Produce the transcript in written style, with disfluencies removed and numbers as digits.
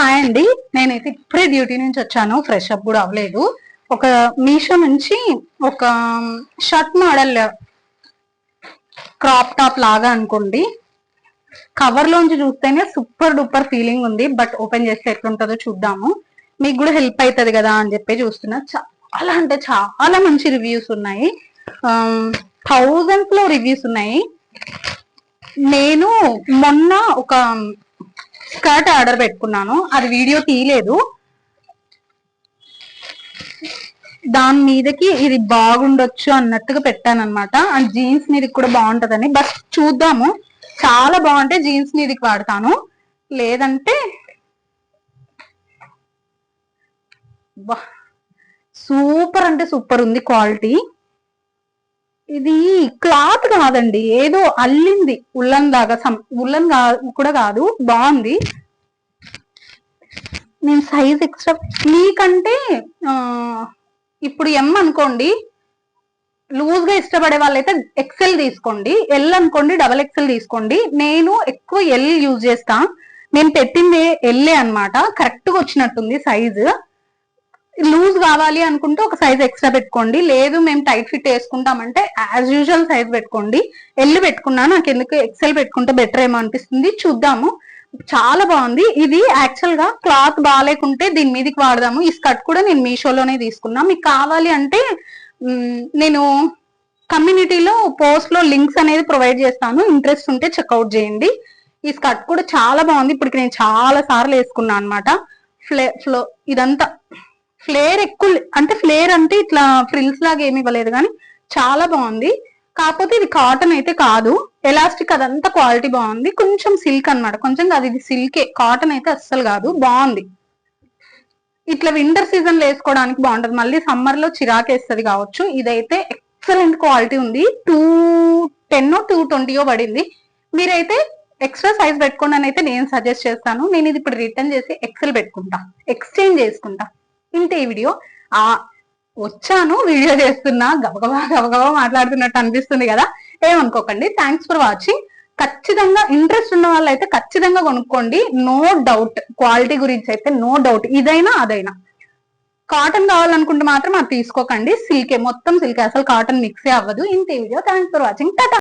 Hi అండి, నేనైతే ఇప్పుడే డ్యూటీ నుంచి వచ్చాను. ఫ్రెష్ అప్ కూడా అవ్వలేదు. ఒక మీషో నుంచి ఒక షర్ట్ మోడల్ క్రాప్ టాప్ లాగా అనుకోండి. కవర్ లోంచి చూస్తేనే సూపర్ డూపర్ ఫీలింగ్ ఉంది. బట్ ఓపెన్ చేస్తే ఎట్లుంటుందో చూద్దాము. మీకు కూడా హెల్ప్ అవుతుంది కదా అని చెప్పి చూస్తున్నా. చాలా అంటే చాలా మంచి రివ్యూస్ ఉన్నాయి. థౌజండ్స్ లో రివ్యూస్ ఉన్నాయి. నేను మొన్న ఒక స్కర్ట్ ఆర్డర్ పెట్టుకున్నాను, అది వీడియో తీయలేదు. దాని మీదకి ఇది బాగుండొచ్చు అన్నట్టుగా పెట్టాను అనమాట. అండ్ జీన్స్ మీదకి కూడా బాగుంటదని. బట్ చూద్దాము, చాలా బాగుంటే జీన్స్ మీదకి వాడతాను, లేదంటే సూపర్ అంటే సూపర్ ఉంది క్వాలిటీ. ఇది క్లాత్ కాదండి, ఏదో అల్లింది ఉల్లన్ లాగా. ఉల్లన్ కూడా కాదు, బాగుంది. నేను సైజ్ ఎక్స్ట్రా మీకంటే ఇప్పుడు ఎం అనుకోండి, లూజ్ గా ఇష్టపడే వాళ్ళైతే ఎక్సెల్ తీసుకోండి. ఎల్ అనుకోండి, డబల్ ఎక్సెల్ తీసుకోండి. నేను ఎక్కువ ఎల్ యూజ్ చేస్తా. నేను పెట్టింది ఎల్లే అనమాట. కరెక్ట్ గా వచ్చినట్టుంది సైజు. లూజ్ కావాలి అనుకుంటే ఒక సైజ్ ఎక్స్ట్రా పెట్టుకోండి. లేదు మేము టైట్ ఫిట్ వేసుకుంటామంటే యాజ్ యూజువల్ సైజ్ పెట్టుకోండి. ఎల్ పెట్టుకున్నా, నాకు ఎందుకు ఎక్సెల్ పెట్టుకుంటే బెటర్ ఏమో అనిపిస్తుంది. చూద్దాము. చాలా బాగుంది. ఇది యాక్చువల్ గా క్లాత్ బాగాలేకుంటే దీని మీదకి వాడదాము. ఈ స్కర్ట్ కూడా నేను మీషోలోనే తీసుకున్నా. మీకు కావాలి అంటే నేను కమ్యూనిటీలో పోస్ట్ లో లింక్స్ అనేది ప్రొవైడ్ చేస్తాను. ఇంట్రెస్ట్ ఉంటే చెక్అవుట్ చేయండి. ఈ స్కర్ట్ కూడా చాలా బాగుంది. ఇప్పటికి నేను చాలా సార్లు వేసుకున్నా అనమాట. ఇదంతా ఫ్లేర్ ఎక్కువ అంటే, ఫ్లేర్ అంటే ఇట్లా ఫ్రిల్స్ లాగా ఏమి ఇవ్వలేదు, కానీ చాలా బాగుంది. కాకపోతే ఇది కాటన్ అయితే కాదు, ఎలాస్టిక్ అదంతా క్వాలిటీ బాగుంది. కొంచెం సిల్క్ అనమాట, కొంచెం కాదు, ఇది సిల్కే, కాటన్ అయితే అస్సలు కాదు. బాగుంది. ఇట్లా వింటర్ సీజన్ లో వేసుకోవడానికి బాగుంటది. మళ్ళీ సమ్మర్ లో చిరాకేస్తుంది కావచ్చు. ఇదైతే ఎక్సలెంట్ క్వాలిటీ ఉంది. 210 220 పడింది. మీరైతే ఎక్స్ట్రా సైజ్ పెట్టుకోండి అని అయితే నేను సజెస్ట్ చేస్తాను. నేను ఇది ఇప్పుడు రిటర్న్ చేసి ఎక్సెల్ పెట్టుకుంటా, ఎక్స్చేంజ్ చేసుకుంటా. ఇంతే ఈ వీడియో. వచ్చాను, వీడియో చేస్తున్నా, గబగబా మాట్లాడుతున్నట్టు అనిపిస్తుంది కదా, ఏమనుకోకండి. Thanks for watching. ఖచ్చితంగా ఇంట్రెస్ట్ ఉన్న వాళ్ళు అయితే ఖచ్చితంగా కొనుక్కోండి. నో డౌట్, క్వాలిటీ గురించి అయితే నో డౌట్. ఇదైనా అదైనా. కాటన్ కావాలనుకుంటే మాత్రం అది తీసుకోకండి. సిల్కే, మొత్తం సిల్కే, అసలు కాటన్ మిక్సే అవ్వదు. ఇంతే video. Thanks for watching. Tata.